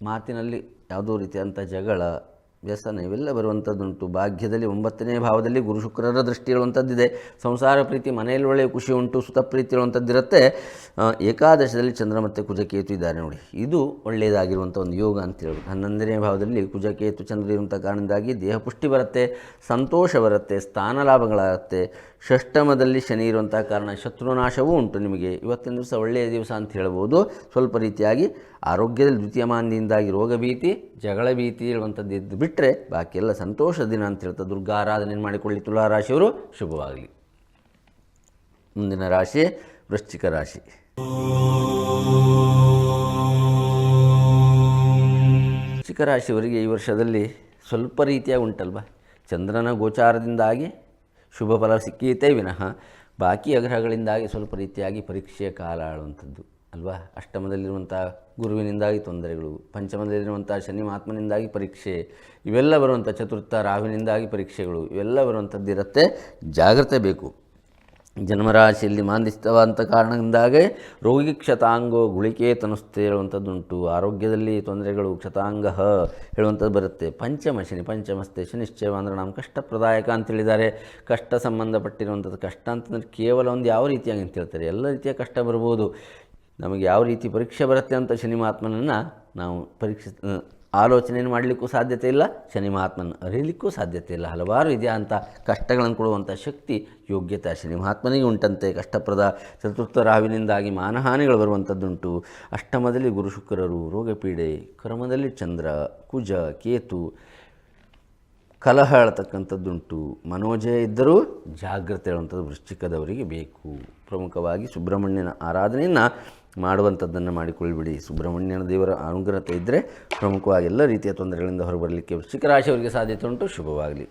ಮಾತಿನಲ್ಲಿ ಯಾವುದೋ ರೀತಿಯಾದಂಥ ಜಗಳ, ವ್ಯಸನ ಇವೆಲ್ಲ ಬರುವಂಥದ್ದುಂಟು. ಭಾಗ್ಯದಲ್ಲಿ 9ನೇ ಭಾವದಲ್ಲಿ ಗುರು ಶುಕ್ರರ ದೃಷ್ಟಿ ಹೇಳುವಂಥದ್ದಿದೆ. ಸಂಸಾರ ಪ್ರೀತಿ, ಮನೆಯಲ್ಲಿ ಒಳ್ಳೆಯ ಖುಷಿ ಉಂಟು, ಸುತ ಪ್ರೀತಿ ಹೇಳುವಂಥದ್ದಿರುತ್ತೆ. ಏಕಾದಶದಲ್ಲಿ ಚಂದ್ರ ಮತ್ತು ಕುಜಕೇತು ಇದ್ದಾರೆ ನೋಡಿ, ಇದು ಒಳ್ಳೆಯದಾಗಿರುವಂಥ ಒಂದು ಯೋಗ ಅಂತ ಹೇಳೋದು. 11ನೇ ಭಾವದಲ್ಲಿ ಕುಜಕೇತು ಚಂದ್ರ ಇರುವಂಥ ಕಾರಣದಿಂದಾಗಿ ದೇಹ ಪುಷ್ಟಿ ಬರುತ್ತೆ, ಸಂತೋಷ ಬರುತ್ತೆ, ಸ್ಥಾನ ಲಾಭಗಳಾಗುತ್ತೆ. ಷಷ್ಠಮದಲ್ಲಿ ಶನಿ ಇರುವಂಥ ಕಾರಣ ಶತ್ರುನಾಶವೂ ಉಂಟು. ನಿಮಗೆ ಇವತ್ತಿನ ದಿವಸ ಒಳ್ಳೆಯ ದಿವಸ ಅಂತ ಹೇಳ್ಬೋದು. ಸ್ವಲ್ಪ ರೀತಿಯಾಗಿ ಆರೋಗ್ಯದಲ್ಲಿ ದ್ವಿತೀಯ ಮಾಂದಿಯಿಂದಾಗಿ ರೋಗ ಭೀತಿ, ಜಗಳ ಭೀತಿ ಹೇಳುವಂಥದ್ದು ಎದ್ದು ಬಿಟ್ಟರೆ ಬಾಕಿ ಎಲ್ಲ ಸಂತೋಷ ದಿನ ಅಂತ ಹೇಳ್ತಾ ದುರ್ಗಾ ಆರಾಧನೆ ಮಾಡಿಕೊಳ್ಳಿ ತುಲಾರಾಶಿಯವರು, ಶುಭವಾಗಲಿ. ಮುಂದಿನ ರಾಶಿ ವೃಶ್ಚಿಕ ರಾಶಿ. ವೃಶ್ಚಿಕ ರಾಶಿಯವರಿಗೆ ಈ ವರ್ಷದಲ್ಲಿ ಸ್ವಲ್ಪ ರೀತಿಯಾಗಿ ಉಂಟಲ್ವ, ಚಂದ್ರನ ಗೋಚಾರದಿಂದಾಗಿ ಶುಭ ಫಲ ಸಿಕ್ಕೀತೇ ವಿನಃ ಬಾಕಿ ಗ್ರಹಗಳಿಂದಾಗಿ ಸ್ವಲ್ಪ ರೀತಿಯಾಗಿ ಪರೀಕ್ಷೆಯ ಕಾಲ ಆಳುವಂಥದ್ದು ಅಲ್ವಾ. ಅಷ್ಟಮದಲ್ಲಿರುವಂಥ ಗುರುವಿನಿಂದಾಗಿ ತೊಂದರೆಗಳು, ಪಂಚಮದಲ್ಲಿರುವಂಥ ಶನಿ ಮಹಾತ್ಮನಿಂದಾಗಿ ಪರೀಕ್ಷೆ ಇವೆಲ್ಲ ಬರುವಂಥ, ಚತುರ್ಥ ರಾಹುವಿನಿಂದಾಗಿ ಪರೀಕ್ಷೆಗಳು ಇವೆಲ್ಲ ಬರುವಂಥದ್ದು ಇರುತ್ತೆ. ಜಾಗ್ರತೆ ಬೇಕು. ಜನ್ಮರಾಶಿಯಲ್ಲಿ ಮಾಂದಿಸ್ತವಂಥ ಕಾರಣದಿಂದಾಗಿ ರೋಗಿ ಕ್ಷತಾಂಗೋ ಗುಳಿಕೆ ತನುಸ್ತೆ ಹೇಳುವಂಥದ್ದುಂಟು. ಆರೋಗ್ಯದಲ್ಲಿ ತೊಂದರೆಗಳು, ಕ್ಷತಾಂಗ ಹೇಳುವಂಥದ್ದು ಬರುತ್ತೆ. ಪಂಚಮ ಶನಿ, ಪಂಚಮಸ್ತೆ ಶನಿಶ್ಚಯ ಅಂದರೆ ನಾವು ಕಷ್ಟಪ್ರದಾಯಕ ಅಂತ ಹೇಳಿದ್ದಾರೆ. ಕಷ್ಟ ಸಂಬಂಧಪಟ್ಟಿರುವಂಥದ್ದು, ಕಷ್ಟ ಅಂತಂದರೆ ಕೇವಲ ಒಂದು ಯಾವ ರೀತಿಯಾಗಿ ಅಂತ ಹೇಳ್ತಾರೆ, ಎಲ್ಲ ರೀತಿಯ ಕಷ್ಟ ಬರ್ಬೋದು. ನಮಗೆ ಯಾವ ರೀತಿ ಪರೀಕ್ಷೆ ಬರುತ್ತೆ ಅಂತ ಶನಿ ಮಹಾತ್ಮನನ್ನು ನಾವು ಆಲೋಚನೆಯನ್ನು ಮಾಡಲಿಕ್ಕೂ ಸಾಧ್ಯತೆ ಇಲ್ಲ, ಶನಿ ಮಹಾತ್ಮನ ಅರಿಯಲಿಕ್ಕೂ ಸಾಧ್ಯತೆ ಇಲ್ಲ. ಹಲವಾರು ಇದೆಯಾ ಅಂತ ಕಷ್ಟಗಳನ್ನು ಕೊಡುವಂಥ ಶಕ್ತಿ, ಯೋಗ್ಯತೆ ಶನಿ ಮಹಾತ್ಮನಿಗೆ ಉಂಟಂತೆ. ಕಷ್ಟಪ್ರದ ಚತುರ್ಥ ರಾಹುವಿನಿಂದಾಗಿ ಮಾನಹಾನಿಗಳು ಬರುವಂಥದ್ದುಂಟು. ಅಷ್ಟಮದಲ್ಲಿ ಗುರು ಶುಕ್ರರು, ರೋಗಪೀಡೆ, ಕರ್ಮದಲ್ಲಿ ಚಂದ್ರ, ಕುಜ, ಕೇತು, ಕಲಹ ಹೇಳ್ತಕ್ಕಂಥದ್ದುಂಟು. ಮನೋಜಯ ಇದ್ದರೂ ಜಾಗ್ರತೆ ಹೇಳುವಂಥದ್ದು ವೃಶ್ಚಿಕದವರಿಗೆ ಬೇಕು. ಪ್ರಮುಖವಾಗಿ ಸುಬ್ರಹ್ಮಣ್ಯನ ಆರಾಧನೆಯನ್ನು ಮಾಡುವಂಥದ್ದನ್ನು ಮಾಡಿಕೊಳ್ಳಿಬಿಡಿ. ಸುಬ್ರಹ್ಮಣ್ಯನ ದೇವರ ಅನುಗ್ರಹತೆ ಇದ್ದರೆ ಪ್ರಮುಖವಾಗಿ ಎಲ್ಲ ರೀತಿಯ ತೊಂದರೆಗಳಿಂದ ಹೊರಬರಲಿಕ್ಕೆ ವೃಶ್ಚಿಕ ರಾಶಿಯವರಿಗೆ ಸಾಧ್ಯತೆ ಉಂಟು, ಶುಭವಾಗಲಿ.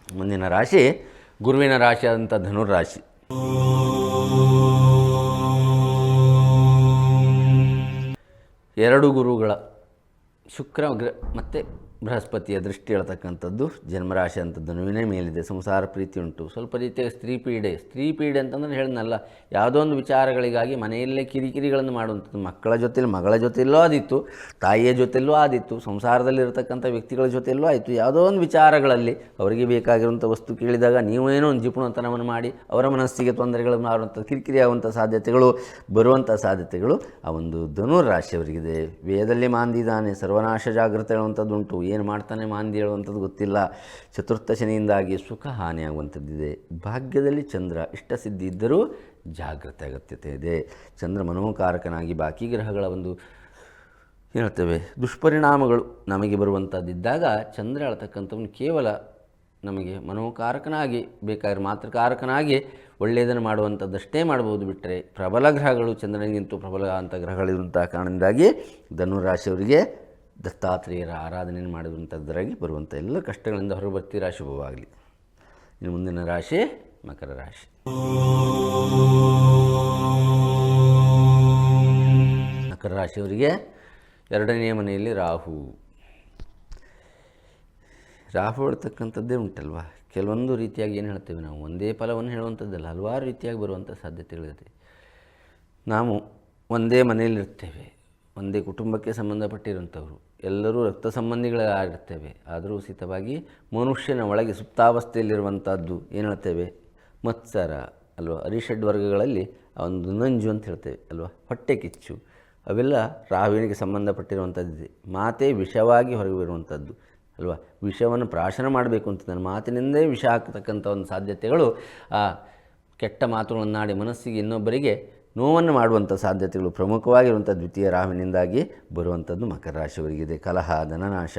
ಮುಂದಿನ ರಾಶಿ ಗುರುವಿನ ರಾಶಿಯಾದಂಥ ಧನುರ್ರಾಶಿ. ಎರಡು ಗುರುಗಳ ಶುಕ್ರ ಮತ್ತು ಬೃಹಸ್ಪತಿಯ ದೃಷ್ಟಿ ಹೇಳ್ತಕ್ಕಂಥದ್ದು ಜನ್ಮರಾಶಿ ಅಂತ ಧನುವಿನೇ ಮೇಲಿದೆ. ಸಂಸಾರ ಪ್ರೀತಿ ಉಂಟು, ಸ್ವಲ್ಪ ರೀತಿಯ ಸ್ತ್ರೀ ಪೀಡೆ ಅಂತಂದ್ರೆ ಹೇಳಿದ್ನಲ್ಲ, ಯಾವುದೋ ಒಂದು ವಿಚಾರಗಳಿಗಾಗಿ ಮನೆಯಲ್ಲೇ ಕಿರಿಕಿರಿಗಳನ್ನು ಮಾಡುವಂಥದ್ದು. ಮಕ್ಕಳ ಜೊತೆಲಿ, ಮಗಳ ಜೊತೆಯಲ್ಲೂ ಆದಿತ್ತು, ತಾಯಿಯ ಜೊತೆಯಲ್ಲೂ ಆದಿತ್ತು, ಸಂಸಾರದಲ್ಲಿರ್ತಕ್ಕಂಥ ವ್ಯಕ್ತಿಗಳ ಜೊತೆಯಲ್ಲೂ ಆಯಿತು. ಯಾವುದೋ ಒಂದು ವಿಚಾರಗಳಲ್ಲಿ ಅವರಿಗೆ ಬೇಕಾಗಿರುವಂಥ ವಸ್ತು ಕೇಳಿದಾಗ ನೀವೇನೋ ಒಂದು ಜಿಪುಣತನವನ್ನು ಮಾಡಿ ಅವರ ಮನಸ್ಸಿಗೆ ತೊಂದರೆಗಳನ್ನು ಮಾಡುವಂಥ, ಕಿರಿಕಿರಿ ಆಗುವಂಥ ಸಾಧ್ಯತೆಗಳು, ಬರುವಂಥ ಸಾಧ್ಯತೆಗಳು ಆ ಒಂದು ಧನುರಾಶಿಯವರಿಗಿದೆ. ವೇದದಲ್ಲಿ ಮಾಂದಿದ್ದಾನೆ, ಸರ್ವನಾಶ ಜಾಗೃತಿ ಹೇಳುವಂಥದ್ದು ಉಂಟು. ಏನು ಮಾಡ್ತಾನೆ ಮಾಂದಿ ಹೇಳುವಂಥದ್ದು ಗೊತ್ತಿಲ್ಲ. ಚತುರ್ಥ ಶನಿಯಿಂದಾಗಿ ಸುಖ ಹಾನಿಯಾಗುವಂಥದ್ದಿದೆ. ಭಾಗ್ಯದಲ್ಲಿ ಚಂದ್ರ, ಇಷ್ಟಸಿದ್ಧಿ ಇದ್ದರೂ ಜಾಗ್ರತೆ ಅಗತ್ಯತೆ ಇದೆ. ಚಂದ್ರ ಮನೋಕಾರಕನಾಗಿ ಬಾಕಿ ಗ್ರಹಗಳ ಒಂದು ಹೇಳ್ತೇವೆ ದುಷ್ಪರಿಣಾಮಗಳು ನಮಗೆ ಬರುವಂಥದ್ದಿದ್ದಾಗ ಚಂದ್ರ ಹೇಳ್ತಕ್ಕಂಥವನು ಕೇವಲ ನಮಗೆ ಮನೋಕಾರಕನಾಗಿ ಬೇಕಾದ್ರೆ ಮಾತೃಕಾರಕನಾಗಿ ಒಳ್ಳೆಯದನ್ನು ಮಾಡುವಂಥದ್ದಷ್ಟೇ ಮಾಡ್ಬೋದು. ಬಿಟ್ಟರೆ ಪ್ರಬಲ ಗ್ರಹಗಳು ಚಂದ್ರನಿಗಿಂತೂ ಪ್ರಬಲ ಅಂತ ಗ್ರಹಗಳಿರುವಂಥ ಕಾರಣದಿಂದಾಗಿ ಧನುರಾಶಿಯವರಿಗೆ ದತ್ತಾತ್ರೇಯರ ಆರಾಧನೆಯನ್ನು ಮಾಡುವಂಥದ್ದರಾಗಿ ಬರುವಂಥ ಎಲ್ಲ ಕಷ್ಟಗಳಿಂದ ಹೊರಬರ್ತೀರಾ, ಶುಭವಾಗಲಿ. ಇನ್ನು ಮುಂದಿನ ರಾಶಿ ಮಕರ ರಾಶಿ. ಮಕರ ರಾಶಿಯವರಿಗೆ 2ನೇ ಮನೆಯಲ್ಲಿ ರಾಹು ಹೇಳ್ತಕ್ಕಂಥದ್ದೇ ಉಂಟಲ್ವ. ಕೆಲವೊಂದು ರೀತಿಯಾಗಿ ಏನು ಹೇಳ್ತೇವೆ ನಾವು, ಒಂದೇ ಫಲವನ್ನು ಹೇಳುವಂಥದ್ದಲ್ಲ, ಹಲವಾರು ರೀತಿಯಾಗಿ ಬರುವಂಥ ಸಾಧ್ಯತೆಗಳಿದೆ. ನಾವು ಒಂದೇ ಮನೆಯಲ್ಲಿರ್ತೇವೆ, ಒಂದೇ ಕುಟುಂಬಕ್ಕೆ ಸಂಬಂಧಪಟ್ಟಿರುವಂಥವರು, ಎಲ್ಲರೂ ರಕ್ತ ಸಂಬಂಧಿಗಳಾಗಿರ್ತೇವೆ. ಆದರೂ ಸಹಿತವಾಗಿ ಮನುಷ್ಯನ ಒಳಗೆ ಸುಪ್ತಾವಸ್ಥೆಯಲ್ಲಿರುವಂಥದ್ದು ಏನು ಹೇಳ್ತೇವೆ, ಮತ್ಸರ ಅಲ್ವಾ, ಅರಿಷಡ್ ವರ್ಗಗಳಲ್ಲಿ ಒಂದು ನಂಜು ಅಂತ ಹೇಳ್ತೇವೆ ಅಲ್ವಾ, ಹೊಟ್ಟೆ ಕಿಚ್ಚು, ಅವೆಲ್ಲ ರಾಹುವಿನಿಗೆ ಸಂಬಂಧಪಟ್ಟಿರುವಂಥದ್ದಿದೆ. ಮಾತೇ ವಿಷವಾಗಿ ಹೊರಗೆ ಬರುವಂಥದ್ದು ಅಲ್ವಾ, ವಿಷವನ್ನು ಪ್ರಾಶನ ಮಾಡಬೇಕು ಅಂತ ನನ್ನ ಮಾತಿನಿಂದೇ ವಿಷ ಹಾಕ್ತಕ್ಕಂಥ ಒಂದು ಸಾಧ್ಯತೆಗಳು, ಆ ಕೆಟ್ಟ ಮಾತುಗಳನ್ನಾಡಿ ಮನಸ್ಸಿಗೆ ಇನ್ನೊಬ್ಬರಿಗೆ ನೋವನ್ನು ಮಾಡುವಂಥ ಸಾಧ್ಯತೆಗಳು ಪ್ರಮುಖವಾಗಿರುವಂಥ ದ್ವಿತೀಯ ರಾಹುವಿನಿಂದಾಗಿ ಬರುವಂಥದ್ದು ಮಕರ ರಾಶಿಯವರಿಗಿದೆ. ಕಲಹ, ಧನನಾಶ,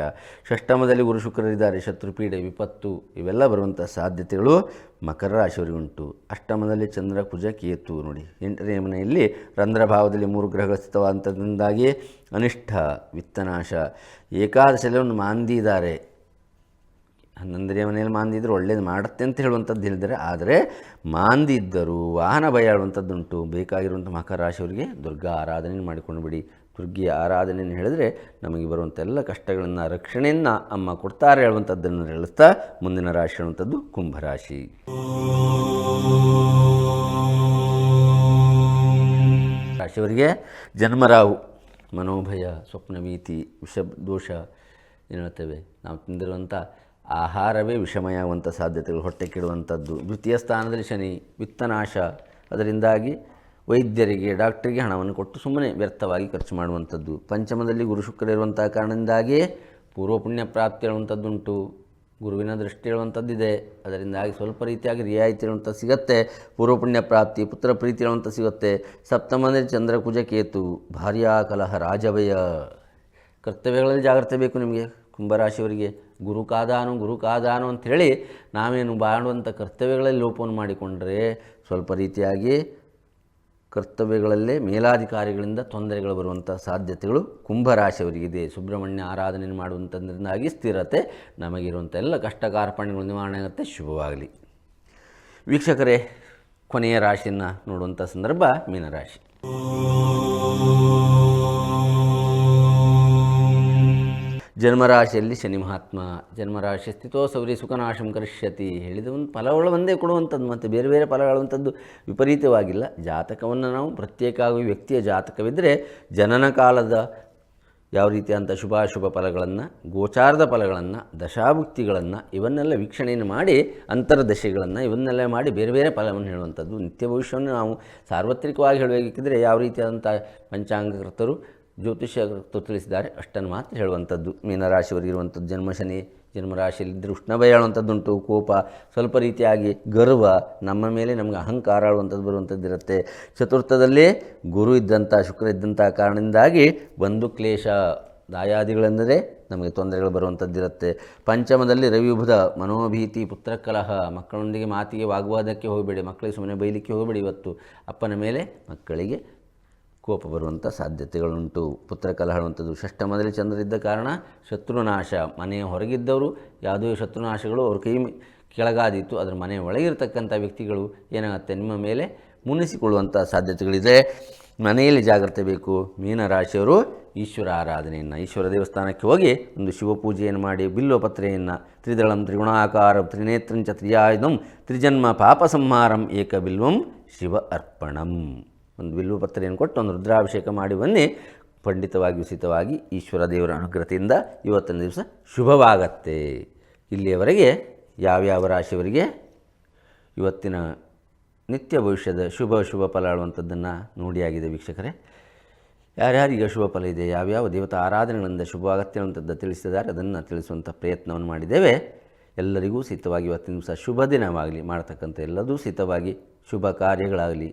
ಷಷ್ಠಮದಲ್ಲಿ ಗುರು ಶುಕ್ರರಿದ್ದಾರೆ, ಶತ್ರುಪೀಡೆ, ವಿಪತ್ತು ಇವೆಲ್ಲ ಬರುವಂಥ ಸಾಧ್ಯತೆಗಳು ಮಕರ ರಾಶಿಯವರಿಗುಂಟು. ಅಷ್ಟಮದಲ್ಲಿ ಚಂದ್ರ, ಕುಜ, ಕೇತು ನೋಡಿ. 8ನೇ ಮನೆಯಲ್ಲಿ ರಂಧ್ರಭಾವದಲ್ಲಿ 3 ಗ್ರಹಗಳು ಸ್ಥಿತವಾದಂಥದ್ರಿಂದಾಗಿ ಅನಿಷ್ಠ, ವಿತ್ತನಾಶ. ಏಕಾದಶದಲ್ಲಿ ಒಂದು ಮಾಂದಿ ಇದ್ದಾರೆ, 11ನೇ ಮನೆಯಲ್ಲಿ ಮಾಂದಿ ಇದ್ದರೂ ಒಳ್ಳೇದು ಮಾಡುತ್ತೆ ಅಂತ ಹೇಳುವಂಥದ್ದು ಹೇಳಿದರೆ, ಆದರೆ ಮಾಂದಿ ಇದ್ದರೂ ವಾಹನ ಭಯ ಆಡುವಂಥದ್ದುಂಟು. ಬೇಕಾಗಿರುವಂಥ ಮಕರ ರಾಶಿಯವರಿಗೆ ದುರ್ಗಾ ಆರಾಧನೆ ಮಾಡಿಕೊಂಡು ಬಿಡಿ. ದುರ್ಗಿಯ ಆರಾಧನೆಯನ್ನು ಹೇಳಿದರೆ ನಮಗೆ ಬರುವಂಥ ಎಲ್ಲ ಕಷ್ಟಗಳನ್ನು, ರಕ್ಷಣೆಯನ್ನು ಅಮ್ಮ ಕೊಡ್ತಾರೆ ಹೇಳುವಂಥದ್ದನ್ನು ಹೇಳುತ್ತಾ ಮುಂದಿನ ರಾಶಿ ಹೇಳುವಂಥದ್ದು ಕುಂಭರಾಶಿ. ರಾಶಿಯವರಿಗೆ ಜನ್ಮರಾಹು, ಮನೋಭಯ, ಸ್ವಪ್ನಭೀತಿ, ವಿಷದೋಷ ಏನು ಹೇಳ್ತೇವೆ, ನಾವು ತಿಂದಿರುವಂಥ ಆಹಾರವೇ ವಿಷಮಯ ಆಗುವಂಥ ಸಾಧ್ಯತೆಗಳು, ಹೊಟ್ಟೆ ಕೆಡುವಂಥದ್ದು. ದ್ವಿತೀಯ ಸ್ಥಾನದಲ್ಲಿ ಶನಿ, ವಿತ್ತನಾಶ, ಅದರಿಂದಾಗಿ ವೈದ್ಯರಿಗೆ, ಡಾಕ್ಟರಿಗೆ ಹಣವನ್ನು ಕೊಟ್ಟು ಸುಮ್ಮನೆ ವ್ಯರ್ಥವಾಗಿ ಖರ್ಚು ಮಾಡುವಂಥದ್ದು. ಪಂಚಮದಲ್ಲಿ ಗುರು ಶುಕ್ರ ಇರುವಂಥ ಕಾರಣದಿಂದಾಗಿ ಪೂರ್ವ ಪುಣ್ಯ ಪ್ರಾಪ್ತಿ ಹೇಳುವಂಥದ್ದುಂಟು, ಗುರುವಿನ ದೃಷ್ಟಿ ಹೇಳುವಂಥದ್ದಿದೆ, ಅದರಿಂದಾಗಿ ಸ್ವಲ್ಪ ರೀತಿಯಾಗಿ ರಿಯಾಯಿತಿ ಹೇಳುವಂಥದ್ದು ಸಿಗುತ್ತೆ. ಪೂರ್ವ ಪುಣ್ಯ ಪ್ರಾಪ್ತಿ, ಪುತ್ರ ಪ್ರೀತಿ ಹೇಳುವಂಥದ್ದು ಸಿಗುತ್ತೆ. ಸಪ್ತಮದಲ್ಲಿ ಚಂದ್ರ, ಕುಜ, ಕೇತು, ಭಾರ್ಯಾ ಕಲಹ, ರಾಜಭಯ. ಕರ್ತವ್ಯಗಳಲ್ಲಿ ಜಾಗ್ರತೆ ಬೇಕು ನಿಮಗೆ ಕುಂಭರಾಶಿಯವರಿಗೆ. ಗುರು ಕಾದಾನು ಅಂಥೇಳಿ ನಾವೇನು ಮಾಡುವಂಥ ಕರ್ತವ್ಯಗಳಲ್ಲಿ ಲೋಪವನ್ನು ಮಾಡಿಕೊಂಡ್ರೆ ಸ್ವಲ್ಪ ರೀತಿಯಾಗಿ ಕರ್ತವ್ಯಗಳಲ್ಲೇ ಮೇಲಾಧಿಕಾರಿಗಳಿಂದ ತೊಂದರೆಗಳು ಬರುವಂಥ ಸಾಧ್ಯತೆಗಳು ಕುಂಭರಾಶಿಯವರಿಗಿದೆ. ಸುಬ್ರಹ್ಮಣ್ಯ ಆರಾಧನೆ ಮಾಡುವಂಥದ್ರಿಂದಾಗಿ ಸ್ಥಿರತೆ, ನಮಗಿರುವಂಥ ಎಲ್ಲ ಕಷ್ಟ ಕಾರ್ಪಣ್ಯಗಳು ನಿವಾರಣೆ ಆಗುತ್ತೆ. ಶುಭವಾಗಲಿ ವೀಕ್ಷಕರೇ. ಕೊನೆಯ ರಾಶಿಯನ್ನು ನೋಡುವಂಥ ಸಂದರ್ಭ ಮೀನರಾಶಿ. ಜನ್ಮರಾಶಿಯಲ್ಲಿ ಶನಿ ಮಹಾತ್ಮ. ಜನ್ಮರಾಶಿ ಸ್ಥಿತೋ ಸೌರಿ ಸುಖನಾಶಂ ಕರಿಷ್ಯತಿ ಹೇಳಿದ ಒಂದು ಫಲಗಳು ಒಂದೇ ಕೊಡುವಂಥದ್ದು, ಮತ್ತು ಬೇರೆ ಬೇರೆ ಫಲಗಳಂಥದ್ದು ವಿಪರೀತವಾಗಿಲ್ಲ. ಜಾತಕವನ್ನು ನಾವು ಪ್ರತ್ಯೇಕವಾಗಿ ವ್ಯಕ್ತಿಯ ಜಾತಕವಿದ್ದರೆ ಜನನ ಕಾಲದ ಯಾವ ರೀತಿಯಂಥ ಶುಭಾಶುಭ ಫಲಗಳನ್ನು, ಗೋಚಾರದ ಫಲಗಳನ್ನು, ದಶಾಭುಕ್ತಿಗಳನ್ನು ಇವನ್ನೆಲ್ಲ ವೀಕ್ಷಣೆಯನ್ನು ಮಾಡಿ, ಅಂತರ್ದಶೆಗಳನ್ನು ಇವನ್ನೆಲ್ಲ ಮಾಡಿ ಬೇರೆ ಬೇರೆ ಫಲವನ್ನು ಹೇಳುವಂಥದ್ದು. ನಿತ್ಯ ಭವಿಷ್ಯವನ್ನು ನಾವು ಸಾರ್ವತ್ರಿಕವಾಗಿ ಹೇಳಬೇಕಿದ್ದರೆ ಯಾವ ರೀತಿಯಾದಂಥ ಪಂಚಾಂಗಕರ್ತರು, ಜ್ಯೋತಿಷ್ಯಕರ್ತರು ತಿಳಿಸಿದ್ದಾರೆ ಅಷ್ಟನ್ನು ಮಾತ್ರ ಹೇಳುವಂಥದ್ದು. ಮೀನರಾಶಿಯವರಿಗಿರುವಂಥದ್ದು ಜನ್ಮಶನಿ. ಜನ್ಮರಾಶಿಯಲ್ಲಿದ್ದರೆ ಉಷ್ಣಭಯ ಹೇಳುವಂಥದ್ದುಂಟು, ಕೋಪ, ಸ್ವಲ್ಪ ರೀತಿಯಾಗಿ ಗರ್ವ, ನಮ್ಮ ಮೇಲೆ ನಮಗೆ ಅಹಂಕಾರ ಆಳುವಂಥದ್ದು ಬರುವಂಥದ್ದು ಇರುತ್ತೆ. ಚತುರ್ಥದಲ್ಲಿ ಗುರು ಇದ್ದಂಥ, ಶುಕ್ರ ಇದ್ದಂಥ ಕಾರಣದಿಂದಾಗಿ ಬಂಧು ಕ್ಲೇಶ, ದಾಯಾದಿಗಳೆಂದರೆ ನಮಗೆ ತೊಂದರೆಗಳು ಬರುವಂಥದ್ದಿರುತ್ತೆ. ಪಂಚಮದಲ್ಲಿ ರವಿ ಬುಧ, ಮನೋಭೀತಿ, ಪುತ್ರ ಕಲಹ, ಮಕ್ಕಳೊಂದಿಗೆ ಮಾತಿಗೆ ವಾಗ್ವಾದಕ್ಕೆ ಹೋಗಬೇಡಿ, ಮಕ್ಕಳಿಗೆ ಸುಮ್ಮನೆ ಬೈಲಿಕ್ಕೆ ಹೋಗಬೇಡಿ. ಇವತ್ತು ಅಪ್ಪನ ಮೇಲೆ ಮಕ್ಕಳಿಗೆ ಕೋಪ ಬರುವಂಥ ಸಾಧ್ಯತೆಗಳುಂಟು. ಪುತ್ರ ಕಲಹ ಹೇಳುವಂಥದ್ದು. ಷಷ್ಠಮದಲ್ಲಿ ಚಂದ್ರ ಇದ್ದ ಕಾರಣ ಶತ್ರುನಾಶ, ಮನೆಯ ಹೊರಗಿದ್ದವರು ಯಾವುದೇ ಶತ್ರುನಾಶಗಳು ಅವ್ರ ಕೈ ಕೆಳಗಾದೀತು, ಅದರ ಮನೆಯ ಒಳಗಿರ್ತಕ್ಕಂಥ ವ್ಯಕ್ತಿಗಳು ಏನಾಗುತ್ತೆ ನಿಮ್ಮ ಮೇಲೆ ಮುನಿಸಿಕೊಳ್ಳುವಂಥ ಸಾಧ್ಯತೆಗಳಿದೆ. ಮನೆಯಲ್ಲಿ ಜಾಗ್ರತೆ ಬೇಕು. ಮೀನರಾಶಿಯವರು ಈಶ್ವರ ಆರಾಧನೆಯನ್ನು, ಈಶ್ವರ ದೇವಸ್ಥಾನಕ್ಕೆ ಹೋಗಿ ಒಂದು ಶಿವಪೂಜೆಯನ್ನು ಮಾಡಿ, ಬಿಲ್ವಪತ್ರೆಯನ್ನು, ತ್ರಿದಳಂ ತ್ರಿಗುಣಾಕಾರಂ ತ್ರಿನೇತ್ರಂಚ ತ್ರಿಯಾಯುಧಂ ತ್ರಿಜನ್ಮ ಪಾಪ ಸಂಹಾರಂ ಏಕ ಬಿಲ್ವಂ ಶಿವ ಅರ್ಪಣಂ, ಒಂದು ಬಿಲ್ವಪತ್ರೆಯನ್ನು ಕೊಟ್ಟು ಒಂದು ರುದ್ರಾಭಿಷೇಕ ಮಾಡಿ ಬನ್ನಿ. ಖಂಡಿತವಾಗಿ ಉಚಿತವಾಗಿ ಈಶ್ವರ ದೇವರ ಅನುಗ್ರಹದಿಂದ ಇವತ್ತಿನ ದಿವಸ ಶುಭವಾಗತ್ತೆ. ಇಲ್ಲಿಯವರೆಗೆ ಯಾವ್ಯಾವ ರಾಶಿಯವರಿಗೆ ಇವತ್ತಿನ ನಿತ್ಯ ಭವಿಷ್ಯದ ಶುಭ ಫಲ ಆಳುವಂಥದ್ದನ್ನು ನೋಡಿಯಾಗಿದೆ ವೀಕ್ಷಕರೇ. ಯಾರ್ಯಾರಿಗೆ ಶುಭ ಫಲ ಇದೆ, ಯಾವ್ಯಾವ ದೇವತಾ ಆರಾಧನೆಗಳಿಂದ ಶುಭವಾಗತ್ತೆ ಅನ್ನುವಂಥದ್ದು ತಿಳಿಸಿದ್ದಾರೆ, ಅದನ್ನು ತಿಳಿಸುವಂಥ ಪ್ರಯತ್ನವನ್ನು ಮಾಡಿದ್ದೇವೆ. ಎಲ್ಲರಿಗೂ ಸಿದ್ಧವಾಗಿ ಇವತ್ತಿನ ದಿವಸ ಶುಭ ದಿನವಾಗಲಿ, ಮಾಡ್ತಕ್ಕಂಥ ಎಲ್ಲದೂ ಸಿದ್ಧವಾಗಿ ಶುಭ ಕಾರ್ಯಗಳಾಗಲಿ,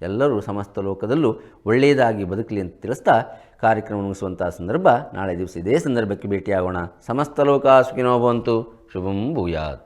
ಎಲ್ಲರೂ ಸಮಸ್ತ ಲೋಕದಲ್ಲೂ ಒಳ್ಳೆಯದಾಗಿ ಬದುಕಲಿ ಅಂತ ತಿಳಿಸ್ತಾ ಕಾರ್ಯಕ್ರಮ ಮುಗಿಸುವಂಥ ಸಂದರ್ಭ ನಾಳೆ ದಿವಸ ಇದೇ ಸಂದರ್ಭಕ್ಕೆ ಭೇಟಿಯಾಗೋಣ. ಸಮಸ್ತ ಲೋಕ ಸುಖಿನೋ ಭವಂತು. ಶುಭಂ ಭೂಯಾತ್.